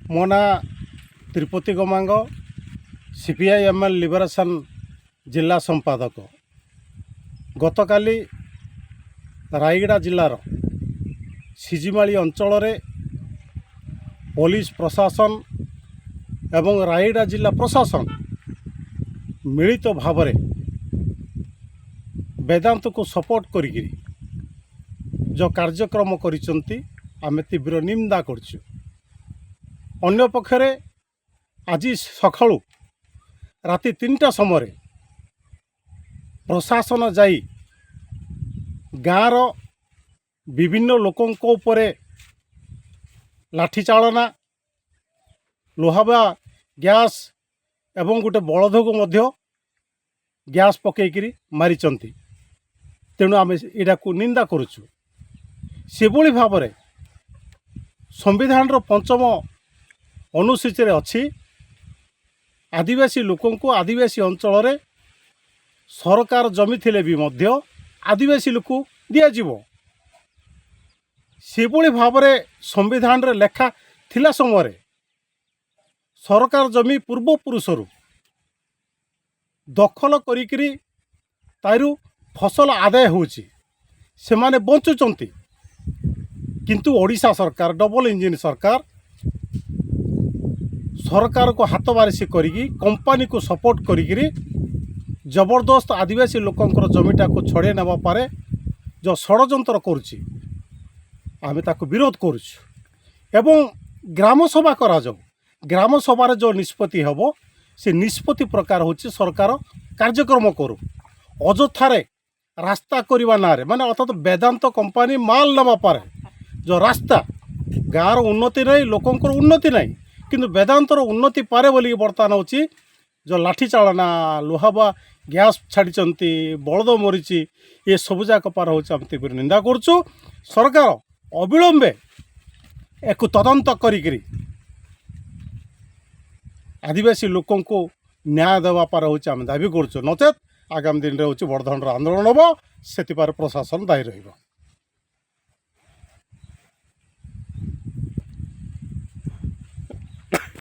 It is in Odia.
ମୋ ନାଁ Tirupati Gamang, CPI ML liberation ଜିଲ୍ଲା ସମ୍ପାଦକ। ଗତକାଲି ରାୟଗଡ଼ା ଜିଲ୍ଲାର ସିଜିମାଳି ଅଞ୍ଚଳରେ ପୋଲିସ ପ୍ରଶାସନ ଏବଂ ରାୟଗଡ଼ା ଜିଲ୍ଲା ପ୍ରଶାସନ ମିଳିତ ଭାବରେ ବେଦାନ୍ତକୁ ସପୋର୍ଟ କରିକିରି ଯେଉଁ କାର୍ଯ୍ୟକ୍ରମ କରିଛନ୍ତି ଆମେ ତୀବ୍ର ନିନ୍ଦା କରୁଛୁ। ଅନ୍ୟପକ୍ଷରେ ଆଜି ସକାଳୁ ରାତି 3ଟା ସମୟରେ ପ୍ରଶାସନ ଯାଇ ଗାଁର ବିଭିନ୍ନ ଲୋକଙ୍କ ଉପରେ ଲାଠିଚାଳନା, ଲୁହାବା ଗ୍ୟାସ୍ ଏବଂ ଗୋଟେ ବଳଦକୁ ମଧ୍ୟ ଗ୍ୟାସ୍ ପକାଇକିରି ମାରିଛନ୍ତି। ତେଣୁ ଆମେ ଏଟାକୁ ନିନ୍ଦା କରୁଛୁ। ସେଭଳି ଭାବରେ ସମ୍ବିଧାନର 5ମ ଅନୁସୂଚୀରେ ଅଛି, ଆଦିବାସୀ ଲୋକଙ୍କୁ ଆଦିବାସୀ ଅଞ୍ଚଳରେ ସରକାର ଜମି ଥିଲେ ବି ମଧ୍ୟ ଆଦିବାସୀ ଲୋକ ଦିଆଯିବ। ସେଭଳି ଭାବରେ ସମ୍ବିଧାନରେ ଲେଖା ଥିଲା ସମୟରେ ସରକାର ଜମି ପୂର୍ବପୁରୁଷରୁ ଦଖଲ କରିକିରି ତାରୁ ଫସଲ ଆଦାୟ ହେଉଛି, ସେମାନେ ବଞ୍ଚୁଛନ୍ତି। କିନ୍ତୁ ଓଡ଼ିଶା ସରକାର ଡବଲ ଇଞ୍ଜିନ୍ ସରକାର ସରକାରକୁ ହାତ ବାରିସି କରିକି କମ୍ପାନୀକୁ ସପୋର୍ଟ କରିକିରି ଜବରଦସ୍ତ ଆଦିବାସୀ ଲୋକଙ୍କର ଜମିଟାକୁ ଛଡ଼େଇ ନେବା ପରେ ଯେଉଁ ଷଡ଼ଯନ୍ତ୍ର କରୁଛି ଆମେ ତାକୁ ବିରୋଧ କରୁଛୁ। ଏବଂ ଗ୍ରାମସଭା କରାଯାଉ, ଗ୍ରାମସଭାରେ ଯେଉଁ ନିଷ୍ପତ୍ତି ହେବ ସେ ନିଷ୍ପତ୍ତି ପ୍ରକାର ହେଉଛି ସରକାର କାର୍ଯ୍ୟକ୍ରମ କରୁ। ଅଯଥାରେ ରାସ୍ତା କରିବା ନାଁରେ ମାନେ ଅର୍ଥାତ୍ ବେଦାନ୍ତ କମ୍ପାନୀ ମାଲ ନେବା ପରେ ଯେଉଁ ରାସ୍ତା, ଗାଁର ଉନ୍ନତି ନାହିଁ, ଲୋକଙ୍କର ଉନ୍ନତି ନାହିଁ, କିନ୍ତୁ ବେଦାନ୍ତର ଉନ୍ନତି ପାରେ ବୋଲିକି ବର୍ତ୍ତମାନ ହେଉଛି ଯେଉଁ ଲାଠିଚାଳନା, ଲୁହାବା ଗ୍ୟାସ୍ ଛାଡ଼ିଛନ୍ତି, ବଳଦ ମରିଛି, ଏସବୁ ଯାକ ପାର ହେଉଛି ଆମେ ତୀବ୍ର ନିନ୍ଦା କରୁଛୁ। ସରକାର ଅବିଳମ୍ବେ ଏକୁ ତଦନ୍ତ କରିକିରି ଆଦିବାସୀ ଲୋକଙ୍କୁ ନ୍ୟାୟ ଦେବା ପାର ହେଉଛି ଆମେ ଦାବି କରୁଛୁ। ନଚେତ୍ ଆଗାମୀ ଦିନରେ ହେଉଛି ବଡ଼ ଧରଣର ଆନ୍ଦୋଳନ ହେବ, ସେଥିପାଇଁ ପ୍ରଶାସନ ଦାୟୀ ରହିବ।